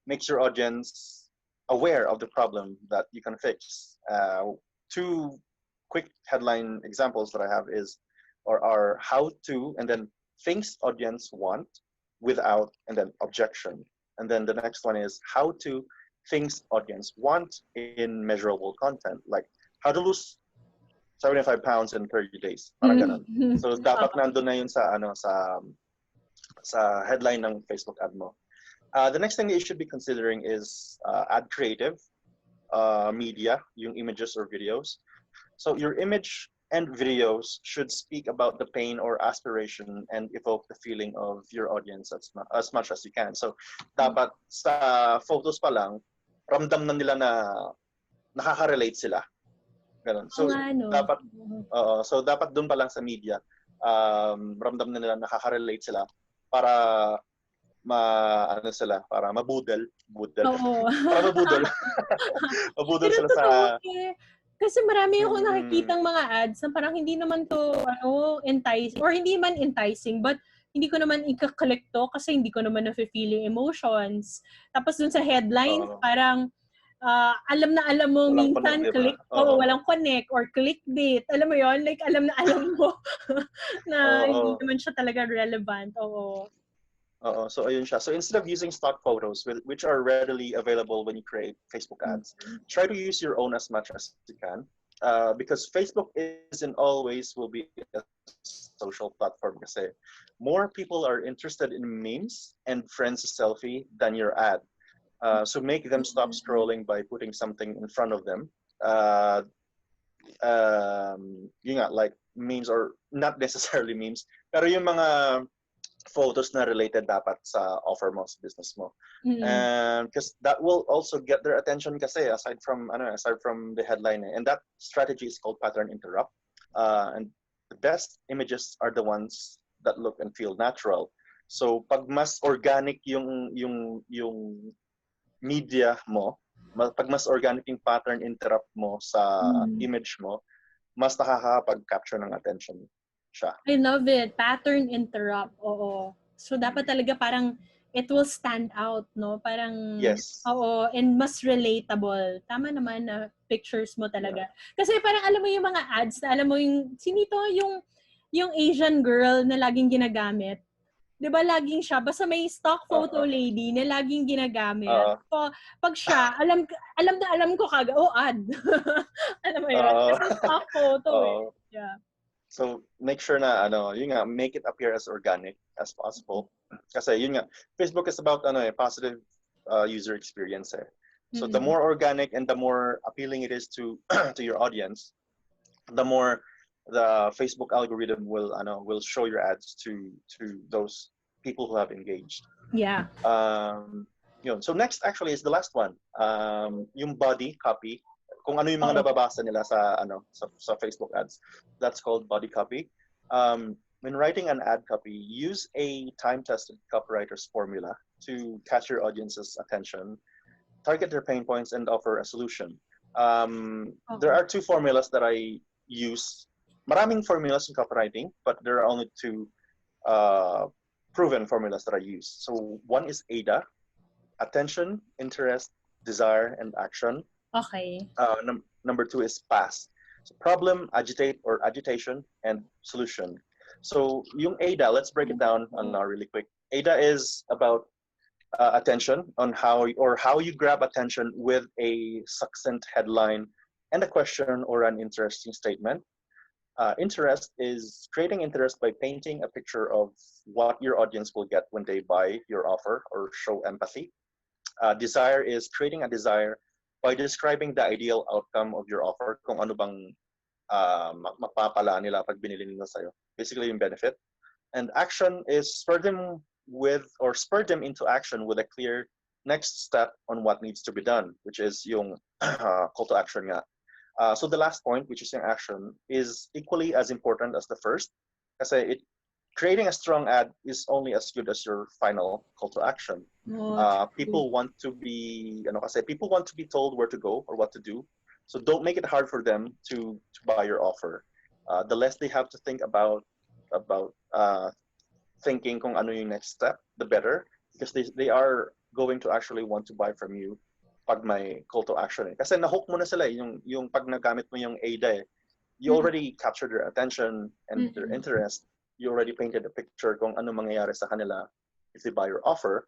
makes your audience aware of the problem that you can fix. 2 quick headline examples that I have are how to, and then things audience want, without, and then objection. And then the next one is how to, things audience want in measurable content, like how to lose 75 pounds in 30 days. Parang ganun. So dapat nandun na yun sa headline ng Facebook ad mo. The next thing that you should be considering is ad creative media, yung images or videos. So your image and videos should speak about the pain or aspiration and evoke the feeling of your audience as much as you can. So dapat sa photos pa lang, ramdam na nila na nakaka-relate sila. Ganun. So dapat dun pa lang sa media, ramdam na nila nakaka-relate sila para para mabudol. Para mabudol. Mabudol sila sa... Kasi marami akong nakikitang mga ads na parang hindi naman to enticing, or hindi man enticing, but hindi ko naman i-click to kasi hindi ko naman na-feel yung emotions. Tapos dun sa headlines, parang alam na alam mo, walang minsan connect, click, diba? Walang connect or clickbait. Alam mo yon, like alam na alam mo na hindi naman siya talaga relevant. So ayun siya. So instead of using stock photos, which are readily available when you create Facebook ads, try to use your own as much as you can. Because Facebook isn't always will be a social platform kasi more people are interested in memes and friends selfie than your ad. So make them stop scrolling by putting something in front of them. Like memes, or not necessarily memes, pero yung mga photos na related dapat sa offer mo, sa business mo. Because that will also get their attention kasi aside from the headline. And that strategy is called pattern interrupt. And the best images are the ones that look and feel natural. So pag mas organic yung media mo, pag mas organic yung pattern interrupt mo sa image mo, mas nakakapag-capture ng attention siya. I love it. Pattern interrupt. Oo. So dapat talaga parang it will stand out, no? Parang and mas relatable. Tama naman na pictures mo talaga. Kasi parang alam mo yung mga ads na alam mo yung sinito yung Asian girl na laging ginagamit. 'Di ba laging siya basta may stock photo lady na laging ginagamit. So, pag siya, alam na alam ko kagad, ad. Alam mo yun? Kasi stock photo Yeah. So make sure na make it appear as organic as possible. Kasi yun nga, Facebook is about positive user experience. So the more organic and the more appealing it is to to your audience, the more the Facebook algorithm will show your ads to those people who have engaged. Yeah. So next actually is the last one. Yung body copy. Kung ano yung mga nababasa nila sa Facebook ads. That's called body copy. When writing an ad copy, use a time-tested copywriter's formula to catch your audience's attention, target their pain points, and offer a solution. There are 2 formulas that I use. Maraming formulas in copywriting, but there are only 2 proven formulas that I use. So one is AIDA, attention, interest, desire, and action. Okay. Number 2 is PASS. So problem, agitate or agitation, and solution. So yung AIDA, let's break it down really quick. AIDA is about attention, on how you grab attention with a succinct headline and a question or an interesting statement. Interest is creating interest by painting a picture of what your audience will get when they buy your offer or show empathy. Desire is creating a desire by describing the ideal outcome of your offer, kung ano bang mapapala nila pag binili nila sa'yo. Basically, yung benefit. And action is spur them into action with a clear next step on what needs to be done, which is yung call to action nga. So the last point, which is yung action, is equally as important as the first. Kasi creating a strong ad is only as good as your final call to action. People want to be, people want to be told where to go or what to do. So don't make it hard for them to buy your offer. The less they have to think about thinking kung ano yung next step, the better, because they are going to actually want to buy from you pag may call to action. Kasi na-hook mo na sila yung pag nagamit mo yung AIDA, you already captured their attention and their interest. You already painted a picture kung ano mangyayari sa kanila if they buy your offer.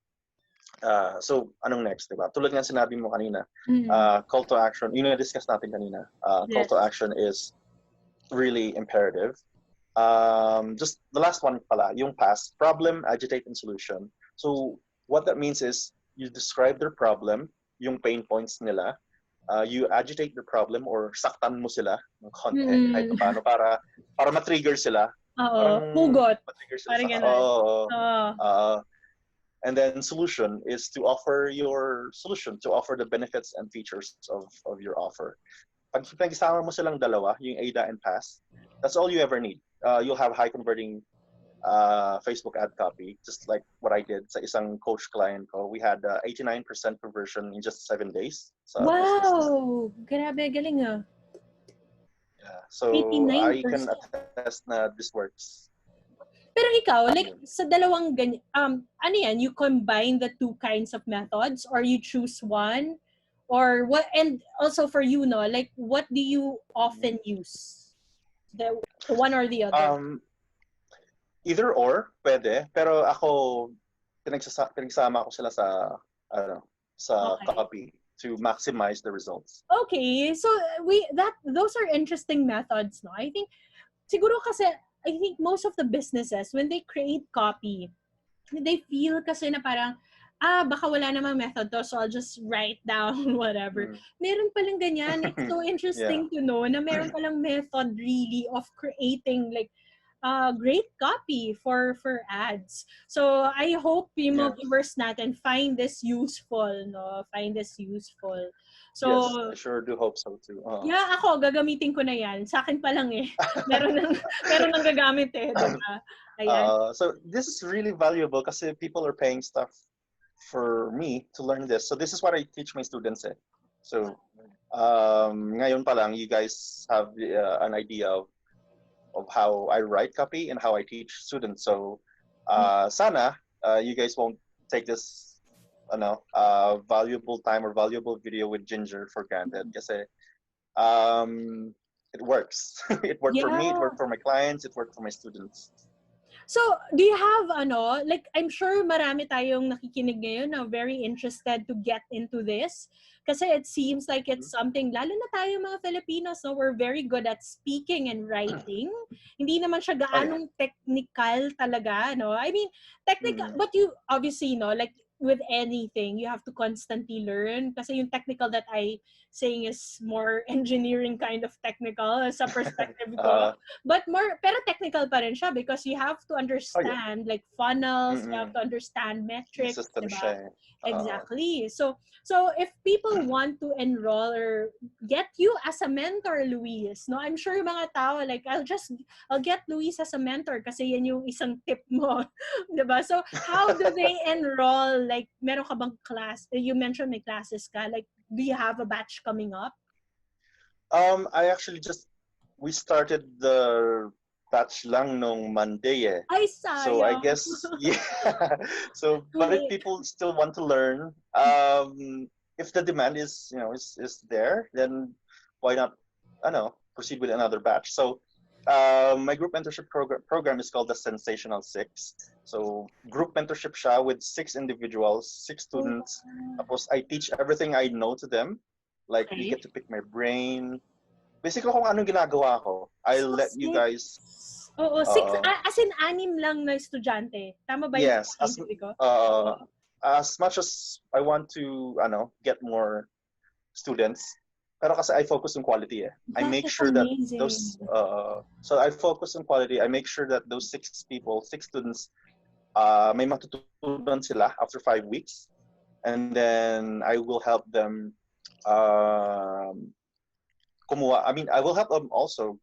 So, anong next, diba? Tulad nga sinabi mo kanina, call to action, yung na-discuss natin kanina, call to action is really imperative. Just the last one pala, yung PAS, problem, agitate, and solution. So, what that means is you describe their problem, yung pain points nila, you agitate the problem or saktan mo sila ng konti kahit paano para ma-trigger sila. Hugot. And then solution is to offer your solution, to offer the benefits and features of your offer. Pag isama mo silang dalawa, yung AIDA and PAS, that's all you ever need. You'll have high converting Facebook ad copy, just like what I did sa isang coach client ko. We had 89% conversion in just 7 days. Wow! Grabe, galing ah. Yeah, so 89%. I can attest na this works. Pero ikaw, like sa dalawang ano yan, you combine the two kinds of methods or you choose one? Or what? And also for you, no, like what do you often use? The one or the other? Either or, pwede. Pero ako, pinagsama ko sila sa copy to maximize the results. Okay, so those are interesting methods, no? I think siguro kasi I think most of the businesses when they create copy, they feel kasi na parang baka wala namang method to, so I'll just write down whatever. Meron palang ganyan. It's so interesting to know na meron palang method really of creating like great copy for ads. So I hope yung mga viewers natin find this useful, no? Find this useful. So yes, I sure do hope so too. Yeah, ako gagamitin ko na yan. Sa akin pa lang eh. meron nang gagamit eh, diba? Ayan. So this is really valuable kasi people are paying stuff for me to learn this. So this is what I teach my students eh. So ngayon pa lang you guys have an idea of how I write copy and how I teach students. So sana you guys won't take this valuable time or valuable video with Ginger for granted kasi it works. It worked for me, it worked for my clients, it worked for my students. So, do you have like I'm sure marami tayong nakikinig ngayon na very interested to get into this kasi it seems like it's something, lalo na tayo mga Filipinos, no, we're very good at speaking and writing. Hindi naman siya gaanong technical talaga, no? I mean, technical, but you obviously, no, like with anything, you have to constantly learn kasi yung technical that I saying is more engineering kind of technical sa perspective ko. Pero technical pa rin siya because you have to understand like funnels, you have to understand metrics, diba? Exactly. So if people want to enroll or get you as a mentor, Luis, no, I'm sure mga tao like I'll get Luis as a mentor kasi yan yung isang tip mo, diba? So how do they enroll? Like meron ka bang class? You mentioned may classes ka. Like do you have a batch coming up? I actually we started the batch lang nung Monday eh. Ay, sayang. So I guess so but if people still want to learn, if the demand is there, then why not proceed with another batch. So my group mentorship program is called the Sensational Six. So group mentorship siya with 6 individuals, 6 students. Tapos I teach everything I know to them. Like you get to pick my brain. basically kung anong ginagawa ko, I'll So, let you guys, Oo, six, as in 6 lang na estudyante. Tama ba yung yes, pagkaintindi ko? Oo. as much as I want to, get more students, pero kasi I focus on quality eh. I That make is sure that amazing. so I focus on quality. I make sure that those 6 students, may matutunan sila after 5 weeks. And then I will help them kumuha. I mean, I will help them also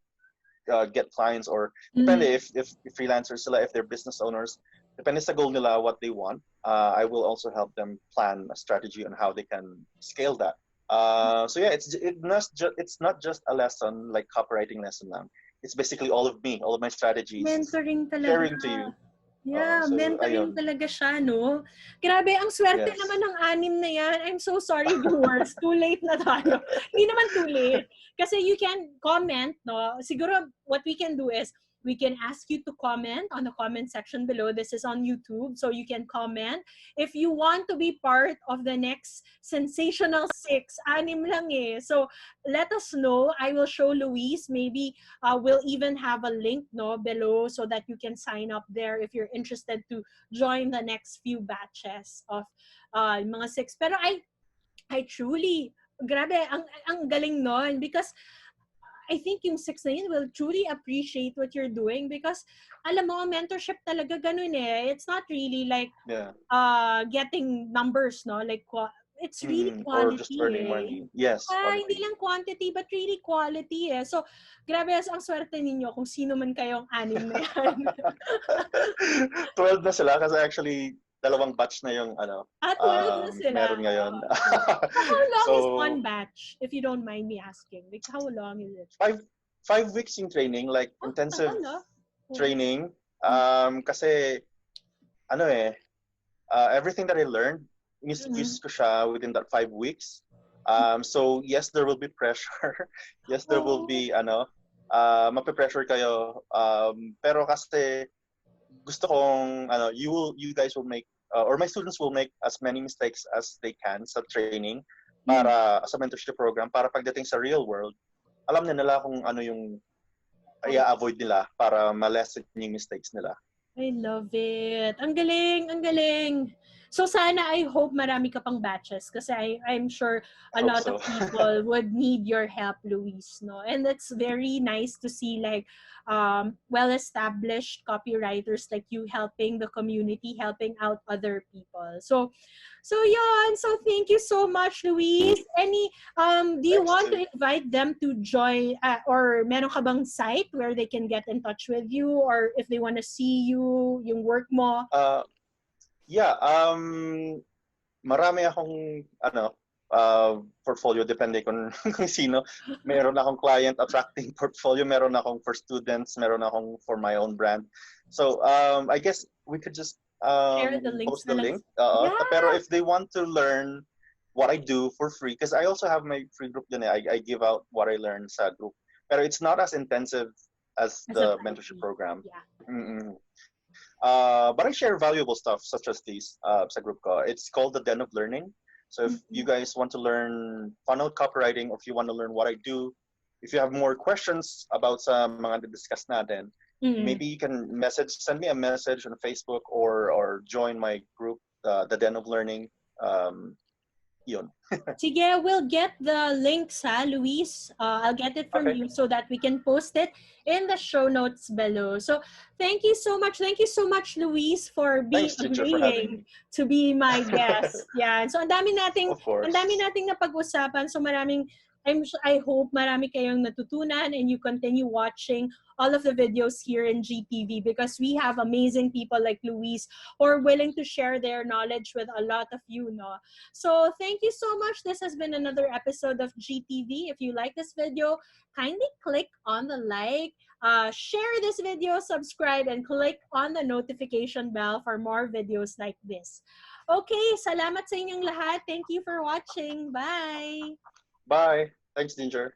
get clients or depende if freelancers sila, if they're business owners, depende sa goal nila what they want. I will also help them plan a strategy on how they can scale that. So yeah, it's not just a lesson like copywriting lesson lang. It's basically all of me, all of my strategies Mentoring talaga. sharing to you. Yeah, So mentoring ayun. talaga siya, no? Grabe, ang swerte Yes. naman ng 6 na yan. I'm so sorry, viewers. Too late na tayo. Hindi naman too late. Kasi you can comment, no? Siguro, what we can do is, we can ask you to comment on the comment section below. This is on YouTube, so you can comment. If you want to be part of the next sensational 6, 6 lang eh. So, let us know. I will show Luis. Maybe we'll even have a link no below so that you can sign up there if you're interested to join the next few batches of mga 6. Pero I truly, grabe, ang galing nun because I think yung 6 na yun will truly appreciate what you're doing because alam mo, mentorship talaga ganun eh. It's not really like getting numbers, no? Like, it's really or just quality earning eh. money. Yes, Hindi quality. lang quantity but really quality eh. So, grabe ang swerte ninyo kung sino man kayong 6 na yan. 12 na sila kasi actually 2 batch na yung 12 na sila. meron ngayon. So how long So, is one batch, if you don't mind me asking? Like, how long is it? 5 weeks in training, like intensive training. Kasi, everything that I learned, use ko siya within that 5 weeks. So, yes, there will be pressure. Yes, there will be, mape-pressure kayo. Pero kasi, gusto kong, you guys will make, or my students will make as many mistakes as they can sa training para sa mentorship program para pagdating sa real world, alam na nila kung ano yung i-avoid nila para ma-lessen yung mistakes nila. I love it. Ang galing, ang galing. So sana, I hope marami ka pang batches kasi I'm sure a lot of people would need your help, Luis, no? And it's very nice to see like well-established copywriters like you helping the community, helping out other people. So yon. So thank you so much, Luis. Do you want to invite them to join or meron ka bang site where they can get in touch with you or if they want to see you, yung work mo? Yeah, marami akong portfolio depende kung sino. Meron akong client attracting portfolio, meron akong for students, meron akong for my own brand. So I guess we could just post the link. Pero if they want to learn what I do for free, because I also have my free group din, I give out what I learned sa group. Pero it's not as intensive as the mentorship program. Yeah. But I share valuable stuff such as these sa group ko. It's called the Den of Learning. So if you guys want to learn funnel copywriting or if you want to learn what I do, if you have more questions about sa mga discuss natin, maybe you can send me a message on Facebook or join my group, the Den of Learning. Yun. Sige, we'll get the links, Luis. I'll get it from you so that we can post it in the show notes below. So thank you so much. Thank you so much, Luis, for agreeing to be my guest. Yeah. So ang dami nating napag-usapan. So I hope marami kayong natutunan and you continue watching all of the videos here in GTV because we have amazing people like Luis who are willing to share their knowledge with a lot of you. No? So thank you so much. This has been another episode of GTV. If you like this video, kindly click on the like, share this video, subscribe, and click on the notification bell for more videos like this. Okay, salamat sa inyong lahat. Thank you for watching. Bye! Bye! Thanks, Ginger.